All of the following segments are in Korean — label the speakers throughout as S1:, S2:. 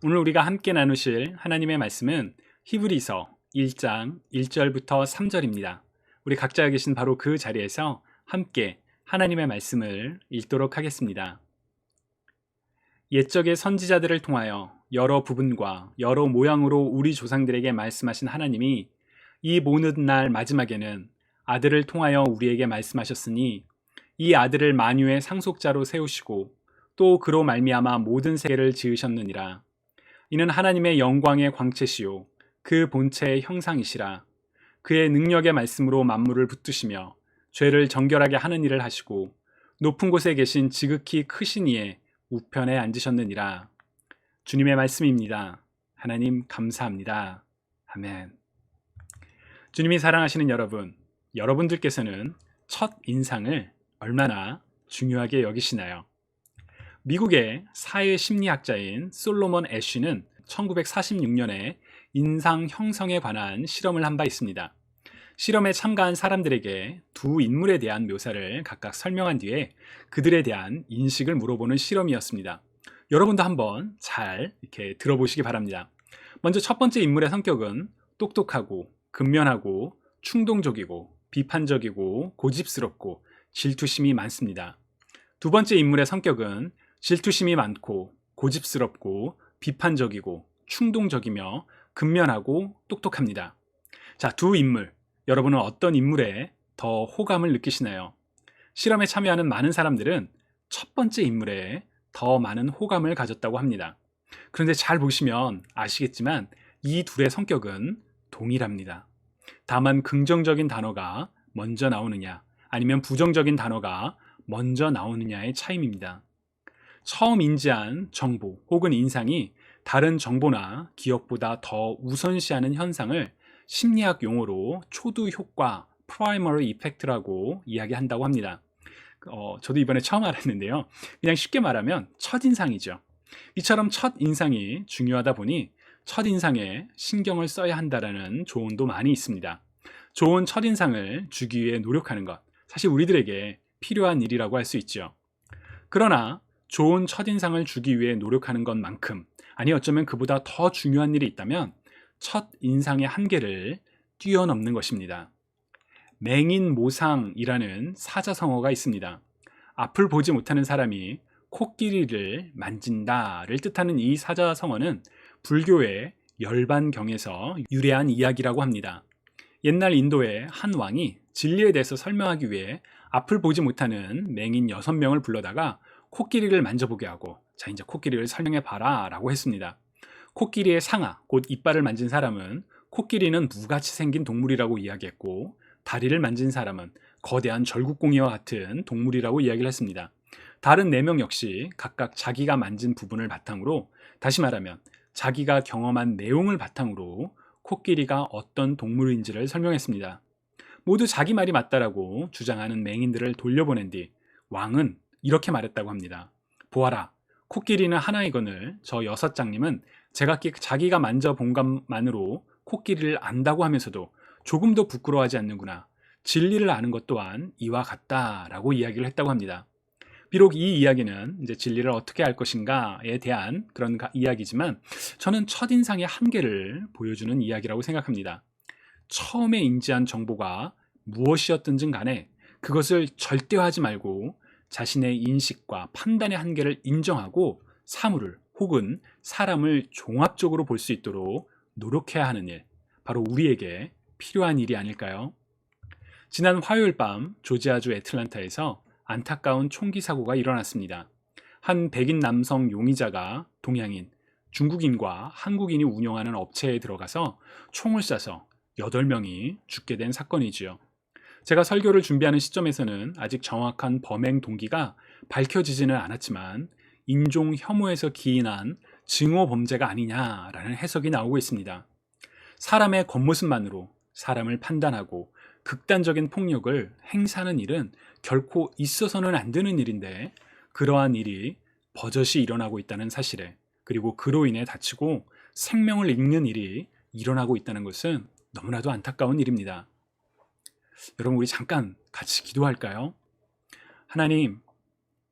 S1: 오늘 우리가 함께 나누실 하나님의 말씀은 히브리서 1장 1절부터 3절입니다. 우리 각자 계신 바로 그 자리에서 함께 하나님의 말씀을 읽도록 하겠습니다. 옛적의 선지자들을 통하여 여러 부분과 여러 모양으로 우리 조상들에게 말씀하신 하나님이 이 모든 날 마지막에는 아들을 통하여 우리에게 말씀하셨으니 이 아들을 만유의 상속자로 세우시고 또 그로 말미암아 모든 세계를 지으셨느니라. 이는 하나님의 영광의 광채시요 그 본체의 형상이시라. 그의 능력의 말씀으로 만물을 붙드시며 죄를 정결하게 하는 일을 하시고 높은 곳에 계신 지극히 크신 이의 우편에 앉으셨느니라. 주님의 말씀입니다. 하나님 감사합니다. 아멘. 주님이 사랑하시는 여러분, 여러분들께서는 첫 인상을 얼마나 중요하게 여기시나요? 미국의 사회 심리학자인 솔로몬 애쉬는 1946년에 인상 형성에 관한 실험을 한 바 있습니다. 실험에 참가한 사람들에게 두 인물에 대한 묘사를 각각 설명한 뒤에 그들에 대한 인식을 물어보는 실험이었습니다. 여러분도 한번 잘 이렇게 들어보시기 바랍니다. 먼저 첫 번째 인물의 성격은 똑똑하고 근면하고 충동적이고 비판적이고 고집스럽고 질투심이 많습니다. 두 번째 인물의 성격은 질투심이 많고 고집스럽고 비판적이고 충동적이며 근면하고 똑똑합니다. 자, 두 인물, 여러분은 어떤 인물에 더 호감을 느끼시나요? 실험에 참여하는 많은 사람들은 첫 번째 인물에 더 많은 호감을 가졌다고 합니다. 그런데 잘 보시면 아시겠지만 이 둘의 성격은 동일합니다. 다만 긍정적인 단어가 먼저 나오느냐 아니면 부정적인 단어가 먼저 나오느냐의 차이입니다. 처음 인지한 정보 혹은 인상이 다른 정보나 기억보다 더 우선시하는 현상을 심리학 용어로 초두 효과, primary effect라고 이야기한다고 합니다. 저도 이번에 처음 알았는데요. 그냥 쉽게 말하면 첫인상이죠. 이처럼 첫인상이 중요하다 보니 첫인상에 신경을 써야 한다는 조언도 많이 있습니다. 좋은 첫인상을 주기 위해 노력하는 것, 사실 우리들에게 필요한 일이라고 할 수 있죠. 그러나 좋은 첫인상을 주기 위해 노력하는 것만큼, 아니 어쩌면 그보다 더 중요한 일이 있다면 첫인상의 한계를 뛰어넘는 것입니다. 맹인모상이라는 사자성어가 있습니다. 앞을 보지 못하는 사람이 코끼리를 만진다를 뜻하는 이 사자성어는 불교의 열반경에서 유래한 이야기라고 합니다. 옛날 인도의 한 왕이 진리에 대해서 설명하기 위해 앞을 보지 못하는 맹인 6명을 불러다가 코끼리를 만져보게 하고, 자, 이제 코끼리를 설명해 봐라 라고 했습니다. 코끼리의 상아, 곧 이빨을 만진 사람은 코끼리는 무같이 생긴 동물이라고 이야기했고, 다리를 만진 사람은 거대한 절구공이와 같은 동물이라고 이야기를 했습니다. 다른 4명 역시 각각 자기가 만진 부분을 바탕으로, 다시 말하면 자기가 경험한 내용을 바탕으로 코끼리가 어떤 동물인지를 설명했습니다. 모두 자기 말이 맞다라고 주장하는 맹인들을 돌려보낸 뒤 왕은 이렇게 말했다고 합니다. 보아라, 코끼리는 하나이거늘 저 6장님은 자기가 만져본 것만으로 코끼리를 안다고 하면서도 조금도 부끄러워하지 않는구나. 진리를 아는 것 또한 이와 같다라고 이야기를 했다고 합니다. 비록 이 이야기는 이제 진리를 어떻게 알 것인가에 대한 그런 이야기지만 저는 첫인상의 한계를 보여주는 이야기라고 생각합니다. 처음에 인지한 정보가 무엇이었든지 간에 그것을 절대화하지 말고 자신의 인식과 판단의 한계를 인정하고 사물을 혹은 사람을 종합적으로 볼 수 있도록 노력해야 하는 일, 바로 우리에게 필요한 일이 아닐까요? 지난 화요일 밤 조지아주 애틀란타에서 안타까운 총기 사고가 일어났습니다. 한 백인 남성 용의자가 동양인, 중국인과 한국인이 운영하는 업체에 들어가서 총을 쏴서 8명이 죽게 된 사건이지요. 제가 설교를 준비하는 시점에서는 아직 정확한 범행 동기가 밝혀지지는 않았지만 인종 혐오에서 기인한 증오 범죄가 아니냐라는 해석이 나오고 있습니다. 사람의 겉모습만으로 사람을 판단하고 극단적인 폭력을 행사하는 일은 결코 있어서는 안 되는 일인데, 그러한 일이 버젓이 일어나고 있다는 사실에, 그리고 그로 인해 다치고 생명을 잃는 일이 일어나고 있다는 것은 너무나도 안타까운 일입니다. 여러분, 우리 잠깐 같이 기도할까요? 하나님,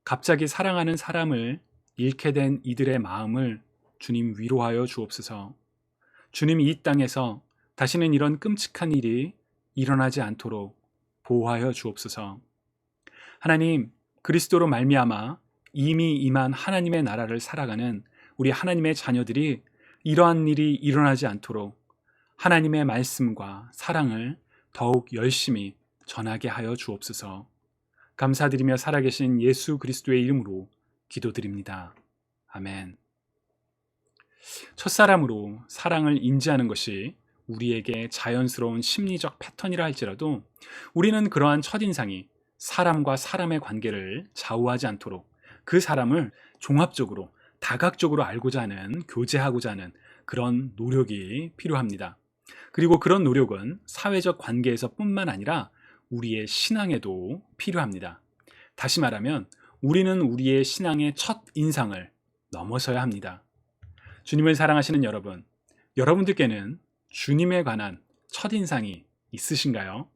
S1: 갑자기 사랑하는 사람을 잃게 된 이들의 마음을 주님 위로하여 주옵소서. 주님 이 땅에서 다시는 이런 끔찍한 일이 일어나지 않도록 보호하여 주옵소서. 하나님, 그리스도로 말미암아 이미 임한 하나님의 나라를 살아가는 우리 하나님의 자녀들이 이러한 일이 일어나지 않도록 하나님의 말씀과 사랑을 더욱 열심히 전하게 하여 주옵소서. 감사드리며 살아계신 예수 그리스도의 이름으로 기도드립니다. 아멘. 첫사람으로 사랑을 인지하는 것이 우리에게 자연스러운 심리적 패턴이라 할지라도 우리는 그러한 첫인상이 사람과 사람의 관계를 좌우하지 않도록 그 사람을 종합적으로 다각적으로 알고자 하는, 교제하고자 하는 그런 노력이 필요합니다. 그리고 그런 노력은 사회적 관계에서 뿐만 아니라 우리의 신앙에도 필요합니다. 다시 말하면 우리는 우리의 신앙의 첫 인상을 넘어서야 합니다. 주님을 사랑하시는 여러분, 여러분들께는 주님에 관한 첫인상이 있으신가요?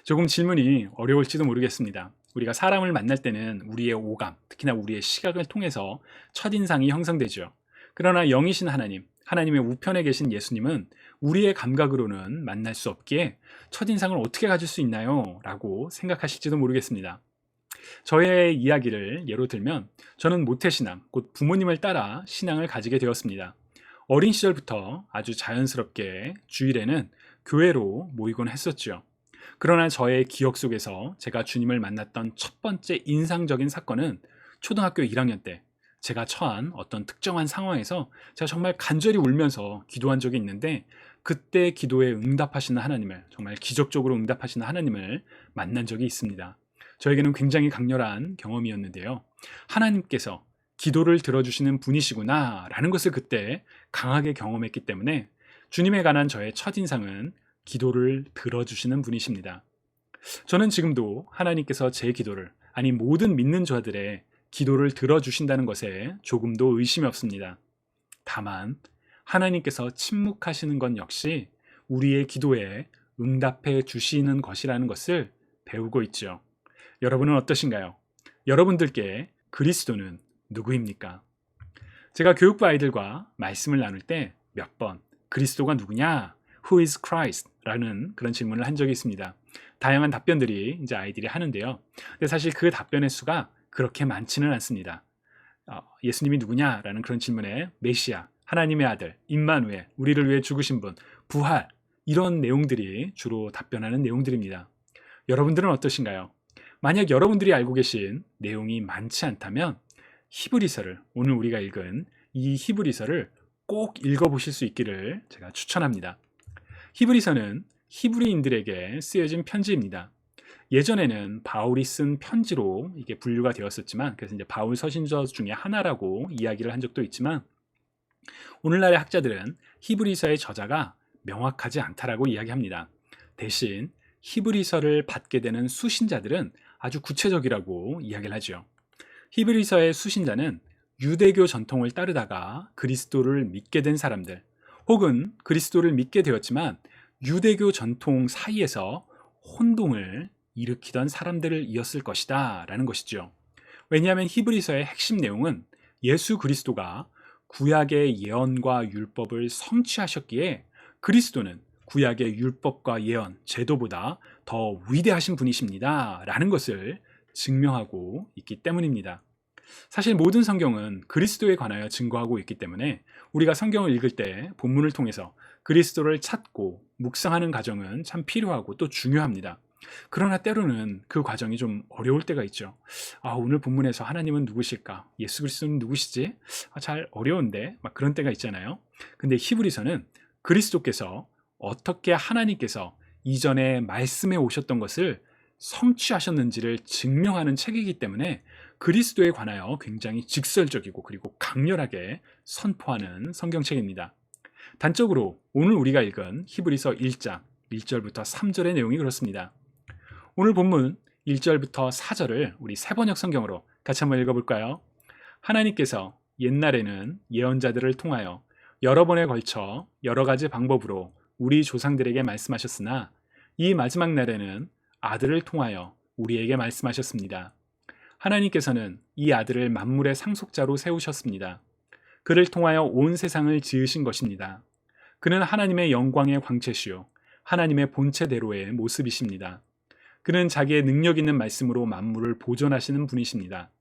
S1: 조금 질문이 어려울지도 모르겠습니다. 우리가 사람을 만날 때는 우리의 오감, 특히나 우리의 시각을 통해서 첫인상이 형성되죠. 그러나 영이신 하나님, 하나님의 우편에 계신 예수님은 우리의 감각으로는 만날 수 없기에 첫인상을 어떻게 가질 수 있나요? 라고 생각하실지도 모르겠습니다. 저의 이야기를 예로 들면 저는 모태신앙, 곧 부모님을 따라 신앙을 가지게 되었습니다. 어린 시절부터 아주 자연스럽게 주일에는 교회로 모이곤 했었죠. 그러나 저의 기억 속에서 제가 주님을 만났던 첫 번째 인상적인 사건은 초등학교 1학년 때 제가 처한 어떤 특정한 상황에서 제가 정말 간절히 울면서 기도한 적이 있는데, 그때 기도에 응답하시는 하나님을, 정말 기적적으로 응답하시는 하나님을 만난 적이 있습니다. 저에게는 굉장히 강렬한 경험이었는데요. 하나님께서 기도를 들어주시는 분이시구나 라는 것을 그때 강하게 경험했기 때문에 주님에 관한 저의 첫인상은 기도를 들어주시는 분이십니다. 저는 지금도 하나님께서 제 기도를, 아니 모든 믿는 자들의 기도를 들어주신다는 것에 조금도 의심이 없습니다. 다만 하나님께서 침묵하시는 건 역시 우리의 기도에 응답해 주시는 것이라는 것을 배우고 있죠. 여러분은 어떠신가요? 여러분들께 그리스도는 누구입니까? 제가 교육부 아이들과 말씀을 나눌 때 몇 번 그리스도가 누구냐? Who is Christ? 라는 그런 질문을 한 적이 있습니다. 다양한 답변들이 이제 아이들이 하는데요. 근데 사실 그 답변의 수가 그렇게 많지는 않습니다. 예수님이 누구냐라는 그런 질문에 메시아, 하나님의 아들, 임마누엘, 우리를 위해 죽으신 분, 부활, 이런 내용들이 주로 답변하는 내용들입니다. 여러분들은 어떠신가요? 만약 여러분들이 알고 계신 내용이 많지 않다면 히브리서를, 오늘 우리가 읽은 이 히브리서를 꼭 읽어보실 수 있기를 제가 추천합니다. 히브리서는 히브리인들에게 쓰여진 편지입니다. 예전에는 바울이 쓴 편지로 이게 분류가 되었었지만, 그래서 이제 바울 서신서 중에 하나라고 이야기를 한 적도 있지만, 오늘날의 학자들은 히브리서의 저자가 명확하지 않다라고 이야기합니다. 대신 히브리서를 받게 되는 수신자들은 아주 구체적이라고 이야기를 하죠. 히브리서의 수신자는 유대교 전통을 따르다가 그리스도를 믿게 된 사람들, 혹은 그리스도를 믿게 되었지만 유대교 전통 사이에서 혼동을 일으키던 사람들을 이었을 것이다 라는 것이죠. 왜냐하면 히브리서의 핵심 내용은 예수 그리스도가 구약의 예언과 율법을 성취하셨기에 그리스도는 구약의 율법과 예언, 제도보다 더 위대하신 분이십니다 라는 것을 증명하고 있기 때문입니다. 사실 모든 성경은 그리스도에 관하여 증거하고 있기 때문에 우리가 성경을 읽을 때 본문을 통해서 그리스도를 찾고 묵상하는 과정은 참 필요하고 또 중요합니다. 그러나 때로는 그 과정이 좀 어려울 때가 있죠. 오늘 본문에서 하나님은 누구실까? 예수 그리스도는 누구시지? 잘 어려운데 막 그런 때가 있잖아요. 근데 히브리서는 그리스도께서 어떻게 하나님께서 이전에 말씀해 오셨던 것을 성취하셨는지를 증명하는 책이기 때문에 그리스도에 관하여 굉장히 직설적이고 그리고 강렬하게 선포하는 성경책입니다. 단적으로 오늘 우리가 읽은 히브리서 1장 1절부터 3절의 내용이 그렇습니다. 오늘 본문 1절부터 4절을 우리 새번역 성경으로 같이 한번 읽어볼까요? 하나님께서 옛날에는 예언자들을 통하여 여러 번에 걸쳐 여러 가지 방법으로 우리 조상들에게 말씀하셨으나 이 마지막 날에는 아들을 통하여 우리에게 말씀하셨습니다. 하나님께서는 이 아들을 만물의 상속자로 세우셨습니다. 그를 통하여 온 세상을 지으신 것입니다. 그는 하나님의 영광의 광채시요 하나님의 본체대로의 모습이십니다. 그는 자기의 능력 있는 말씀으로 만물을 보존하시는 분이십니다.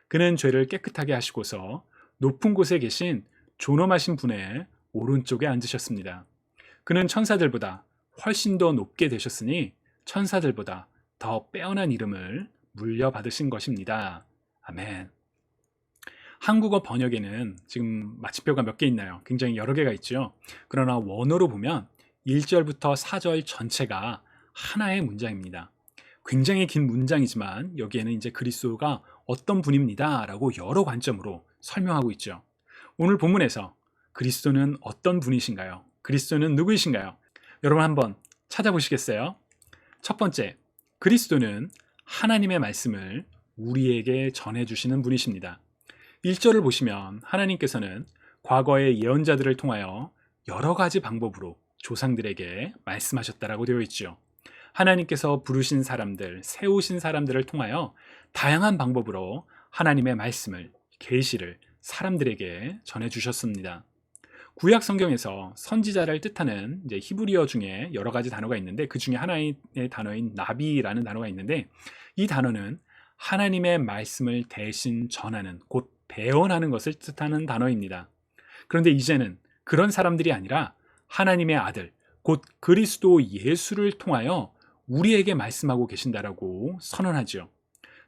S1: 그는 죄를 깨끗하게 하시고서 높은 곳에 계신 존엄하신 분의 오른쪽에 앉으셨습니다. 그는 천사들보다 훨씬 더 높게 되셨으니 천사들보다 더 빼어난 이름을 물려받으신 것입니다. 아멘. 한국어 번역에는 지금 마침표가 몇 개 있나요? 굉장히 여러 개가 있죠. 그러나 원어로 보면 1절부터 4절 전체가 하나의 문장입니다. 굉장히 긴 문장이지만 여기에는 이제 그리스도가 어떤 분입니다 라고 여러 관점으로 설명하고 있죠. 오늘 본문에서 그리스도는 어떤 분이신가요? 그리스도는 누구이신가요? 여러분 한번 찾아보시겠어요? 첫 번째, 그리스도는 하나님의 말씀을 우리에게 전해주시는 분이십니다. 1절을 보시면 하나님께서는 과거의 예언자들을 통하여 여러 가지 방법으로 조상들에게 말씀하셨다라고 되어 있죠. 하나님께서 부르신 사람들, 세우신 사람들을 통하여 다양한 방법으로 하나님의 말씀을, 계시를 사람들에게 전해주셨습니다. 구약 성경에서 선지자를 뜻하는 이제 히브리어 중에 여러 가지 단어가 있는데 그 중에 하나의 단어인 나비라는 단어가 있는데 이 단어는 하나님의 말씀을 대신 전하는, 곧 배언하는 것을 뜻하는 단어입니다. 그런데 이제는 그런 사람들이 아니라 하나님의 아들, 곧 그리스도 예수를 통하여 우리에게 말씀하고 계신다라고 선언하죠.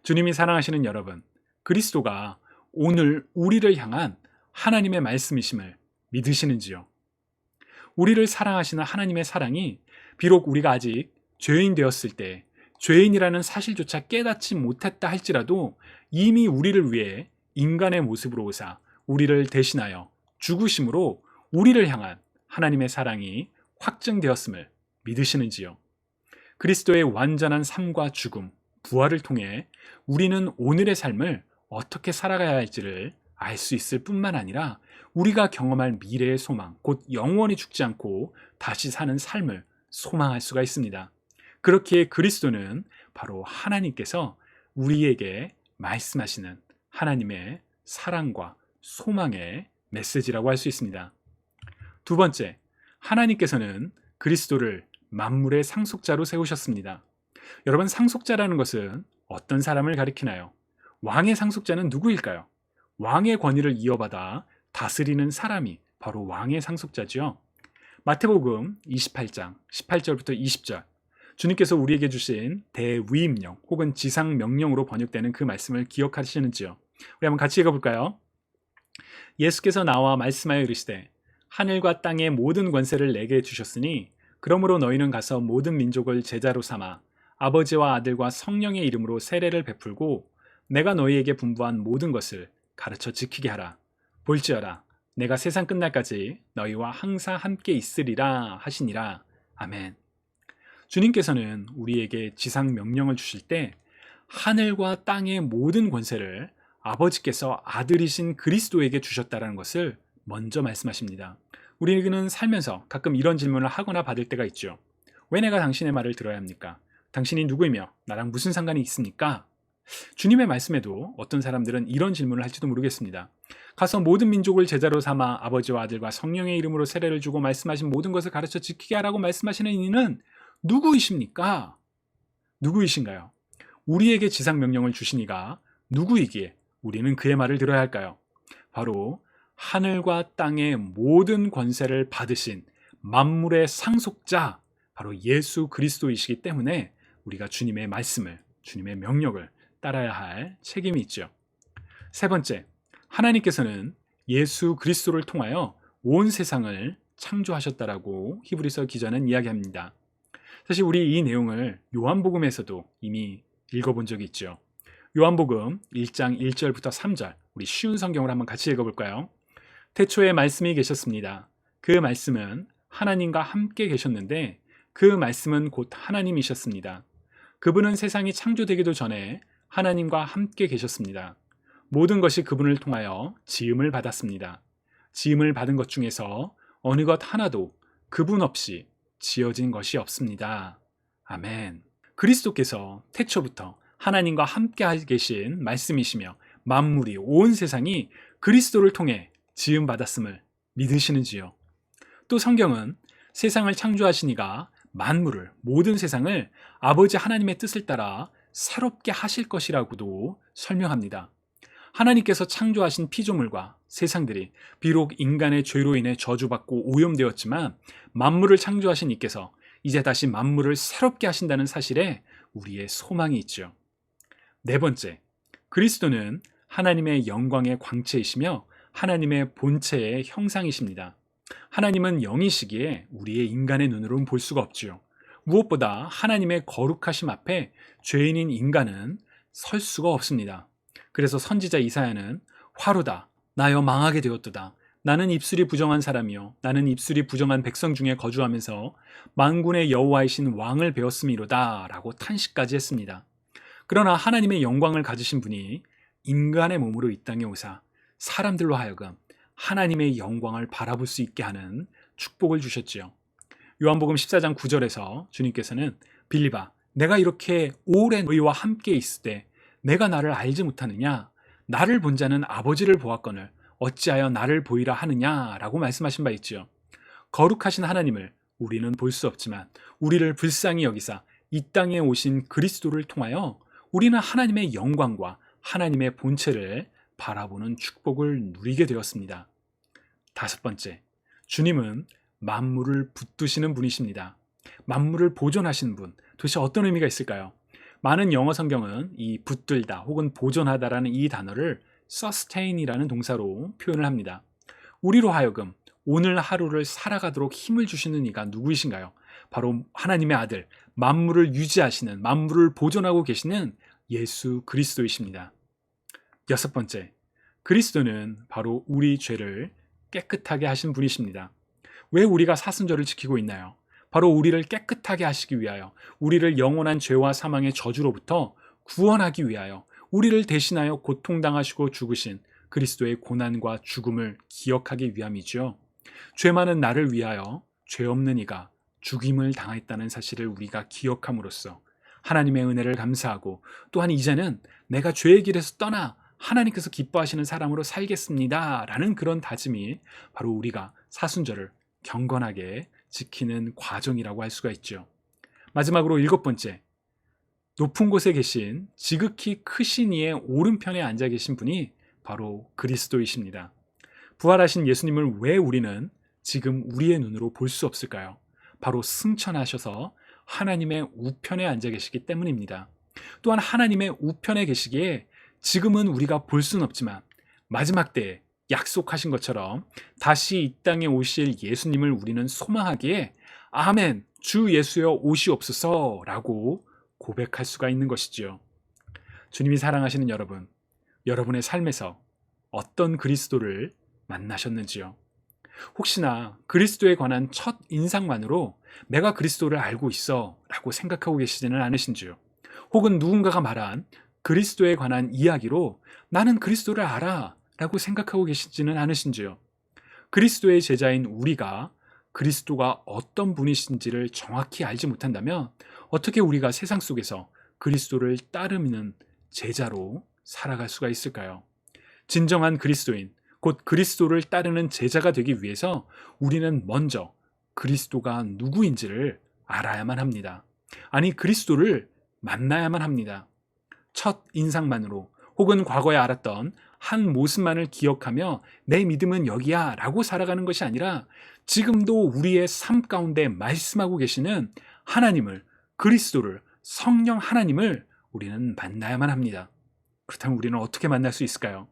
S1: 주님이 사랑하시는 여러분, 그리스도가 오늘 우리를 향한 하나님의 말씀이심을 믿으시는지요? 우리를 사랑하시는 하나님의 사랑이 비록 우리가 아직 죄인 되었을 때 죄인이라는 사실조차 깨닫지 못했다 할지라도 이미 우리를 위해 인간의 모습으로 오사 우리를 대신하여 죽으심으로 우리를 향한 하나님의 사랑이 확증되었음을 믿으시는지요? 그리스도의 완전한 삶과 죽음, 부활을 통해 우리는 오늘의 삶을 어떻게 살아가야 할지를 알 수 있을 뿐만 아니라 우리가 경험할 미래의 소망, 곧 영원히 죽지 않고 다시 사는 삶을 소망할 수가 있습니다. 그렇기에 그리스도는 바로 하나님께서 우리에게 말씀하시는 하나님의 사랑과 소망의 메시지라고 할 수 있습니다. 두 번째, 하나님께서는 그리스도를 만물의 상속자로 세우셨습니다. 여러분, 상속자라는 것은 어떤 사람을 가리키나요? 왕의 상속자는 누구일까요? 왕의 권위를 이어받아 다스리는 사람이 바로 왕의 상속자죠. 마태복음 28장 18절부터 20절, 주님께서 우리에게 주신 대위임령 혹은 지상명령으로 번역되는 그 말씀을 기억하시는지요? 우리 한번 같이 읽어볼까요? 예수께서 나와 말씀하여 이르시되 하늘과 땅의 모든 권세를 내게 주셨으니 그러므로 너희는 가서 모든 민족을 제자로 삼아 아버지와 아들과 성령의 이름으로 세례를 베풀고 내가 너희에게 분부한 모든 것을 가르쳐 지키게 하라. 볼지어다 내가 세상 끝날까지 너희와 항상 함께 있으리라 하시니라. 아멘. 주님께서는 우리에게 지상 명령을 주실 때 하늘과 땅의 모든 권세를 아버지께서 아들이신 그리스도에게 주셨다는 것을 먼저 말씀하십니다. 우리는 살면서 가끔 이런 질문을 하거나 받을 때가 있죠. 왜 내가 당신의 말을 들어야 합니까? 당신이 누구이며 나랑 무슨 상관이 있습니까? 주님의 말씀에도 어떤 사람들은 이런 질문을 할지도 모르겠습니다. 가서 모든 민족을 제자로 삼아 아버지와 아들과 성령의 이름으로 세례를 주고 말씀하신 모든 것을 가르쳐 지키게 하라고 말씀하시는 이는 누구이십니까? 누구이신가요? 우리에게 지상명령을 주신 이가 누구이기에 우리는 그의 말을 들어야 할까요? 바로 하늘과 땅의 모든 권세를 받으신 만물의 상속자, 바로 예수 그리스도이시기 때문에 우리가 주님의 말씀을, 주님의 명령을 따라야 할 책임이 있죠. 세 번째, 하나님께서는 예수 그리스도를 통하여 온 세상을 창조하셨다라고 히브리서 기자는 이야기합니다. 사실 우리 이 내용을 요한복음에서도 이미 읽어본 적이 있죠. 요한복음 1장 1절부터 3절, 우리 쉬운 성경을 한번 같이 읽어볼까요? 태초에 말씀이 계셨습니다. 그 말씀은 하나님과 함께 계셨는데 그 말씀은 곧 하나님이셨습니다. 그분은 세상이 창조되기도 전에 하나님과 함께 계셨습니다. 모든 것이 그분을 통하여 지음을 받았습니다. 지음을 받은 것 중에서 어느 것 하나도 그분 없이 지어진 것이 없습니다. 아멘. 그리스도께서 태초부터 하나님과 함께 계신 말씀이시며 만물이, 온 세상이 그리스도를 통해 지음 받았음을 믿으시는지요? 또 성경은 세상을 창조하신 이가 만물을, 모든 세상을 아버지 하나님의 뜻을 따라 새롭게 하실 것이라고도 설명합니다. 하나님께서 창조하신 피조물과 세상들이 비록 인간의 죄로 인해 저주받고 오염되었지만 만물을 창조하신 이께서 이제 다시 만물을 새롭게 하신다는 사실에 우리의 소망이 있죠. 네 번째, 그리스도는 하나님의 영광의 광채이시며 하나님의 본체의 형상이십니다. 하나님은 영이시기에 우리의 인간의 눈으로는 볼 수가 없지요. 무엇보다 하나님의 거룩하심 앞에 죄인인 인간은 설 수가 없습니다. 그래서 선지자 이사야는 화로다 나여 망하게 되었도다 나는 입술이 부정한 사람이요 나는 입술이 부정한 백성 중에 거주하면서 만군의 여호와이신 왕을 배웠음이로다 라고 탄식까지 했습니다. 그러나 하나님의 영광을 가지신 분이 인간의 몸으로 이 땅에 오사 사람들로 하여금 하나님의 영광을 바라볼 수 있게 하는 축복을 주셨지요. 요한복음 14장 9절에서 주님께서는 빌립아 내가 이렇게 오래 너희와 함께 있을 때 내가 나를 알지 못하느냐 나를 본 자는 아버지를 보았거늘 어찌하여 나를 보이라 하느냐라고 말씀하신 바 있지요. 거룩하신 하나님을 우리는 볼 수 없지만 우리를 불쌍히 여기사 이 땅에 오신 그리스도를 통하여 우리는 하나님의 영광과 하나님의 본체를 바라보는 축복을 누리게 되었습니다. 다섯 번째, 주님은 만물을 붙드시는 분이십니다. 만물을 보존하시는 분, 도대체 어떤 의미가 있을까요? 많은 영어 성경은 이 붙들다 혹은 보존하다라는 이 단어를 sustain이라는 동사로 표현을 합니다. 우리로 하여금 오늘 하루를 살아가도록 힘을 주시는 이가 누구이신가요? 바로 하나님의 아들, 만물을 유지하시는, 만물을 보존하고 계시는 예수 그리스도이십니다. 여섯 번째, 그리스도는 바로 우리 죄를 깨끗하게 하신 분이십니다. 왜 우리가 사순절을 지키고 있나요? 바로 우리를 깨끗하게 하시기 위하여, 우리를 영원한 죄와 사망의 저주로부터 구원하기 위하여, 우리를 대신하여 고통당하시고 죽으신 그리스도의 고난과 죽음을 기억하기 위함이죠. 죄 많은 나를 위하여 죄 없는 이가 죽임을 당했다는 사실을 우리가 기억함으로써 하나님의 은혜를 감사하고, 또한 이제는 내가 죄의 길에서 떠나 하나님께서 기뻐하시는 사람으로 살겠습니다 라는 그런 다짐이 바로 우리가 사순절을 경건하게 지키는 과정이라고 할 수가 있죠. 마지막으로 일곱 번째, 높은 곳에 계신 지극히 크신 이의 오른편에 앉아 계신 분이 바로 그리스도이십니다. 부활하신 예수님을 왜 우리는 지금 우리의 눈으로 볼 수 없을까요? 바로 승천하셔서 하나님의 우편에 앉아 계시기 때문입니다. 또한 하나님의 우편에 계시기에 지금은 우리가 볼 수는 없지만 마지막 때에 약속하신 것처럼 다시 이 땅에 오실 예수님을 우리는 소망하기에 아멘, 주 예수여 오시옵소서 라고 고백할 수가 있는 것이지요. 주님이 사랑하시는 여러분, 여러분의 삶에서 어떤 그리스도를 만나셨는지요? 혹시나 그리스도에 관한 첫 인상만으로 내가 그리스도를 알고 있어 라고 생각하고 계시지는 않으신지요? 혹은 누군가가 말한 그리스도에 관한 이야기로 나는 그리스도를 알아 라고 생각하고 계시지는 않으신지요? 그리스도의 제자인 우리가 그리스도가 어떤 분이신지를 정확히 알지 못한다면 어떻게 우리가 세상 속에서 그리스도를 따르는 제자로 살아갈 수가 있을까요? 진정한 그리스도인, 곧 그리스도를 따르는 제자가 되기 위해서 우리는 먼저 그리스도가 누구인지를 알아야만 합니다. 아니, 그리스도를 만나야만 합니다. 첫 인상만으로 혹은 과거에 알았던 한 모습만을 기억하며 내 믿음은 여기야 라고 살아가는 것이 아니라 지금도 우리의 삶 가운데 말씀하고 계시는 하나님을, 그리스도를, 성령 하나님을 우리는 만나야만 합니다. 그렇다면 우리는 어떻게 만날 수 있을까요?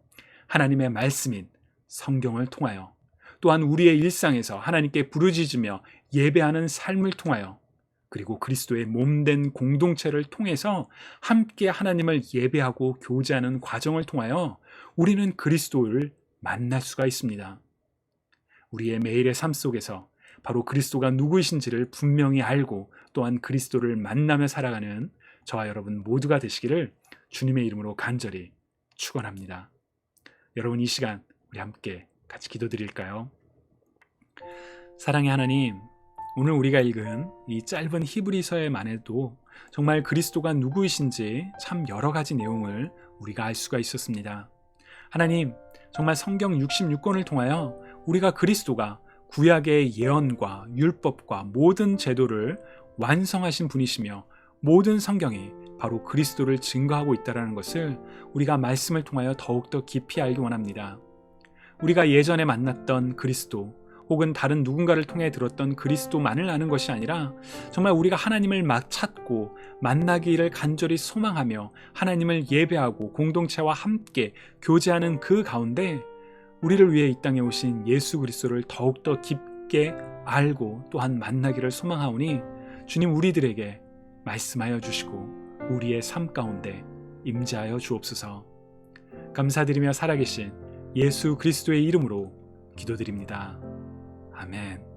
S1: 하나님의 말씀인 성경을 통하여, 또한 우리의 일상에서 하나님께 부르짖으며 예배하는 삶을 통하여, 그리고 그리스도의 몸된 공동체를 통해서 함께 하나님을 예배하고 교제하는 과정을 통하여 우리는 그리스도를 만날 수가 있습니다. 우리의 매일의 삶 속에서 바로 그리스도가 누구이신지를 분명히 알고 또한 그리스도를 만나며 살아가는 저와 여러분 모두가 되시기를 주님의 이름으로 간절히 축원합니다. 여러분, 이 시간 우리 함께 같이 기도드릴까요? 사랑의 하나님, 오늘 우리가 읽은 이 짧은 히브리서에만 해도 정말 그리스도가 누구이신지 참 여러 가지 내용을 우리가 알 수가 있었습니다. 하나님, 정말 성경 66권을 통하여 우리가 그리스도가 구약의 예언과 율법과 모든 제도를 완성하신 분이시며 모든 성경이 바로 그리스도를 증거하고 있다는 것을 우리가 말씀을 통하여 더욱더 깊이 알기 원합니다. 우리가 예전에 만났던 그리스도 혹은 다른 누군가를 통해 들었던 그리스도만을 아는 것이 아니라 정말 우리가 하나님을 막 찾고 만나기를 간절히 소망하며 하나님을 예배하고 공동체와 함께 교제하는 그 가운데 우리를 위해 이 땅에 오신 예수 그리스도를 더욱더 깊게 알고 또한 만나기를 소망하오니 주님 우리들에게 말씀하여 주시고 우리의 삶 가운데 임재하여 주옵소서. 감사드리며 살아계신 예수 그리스도의 이름으로 기도드립니다. 아멘.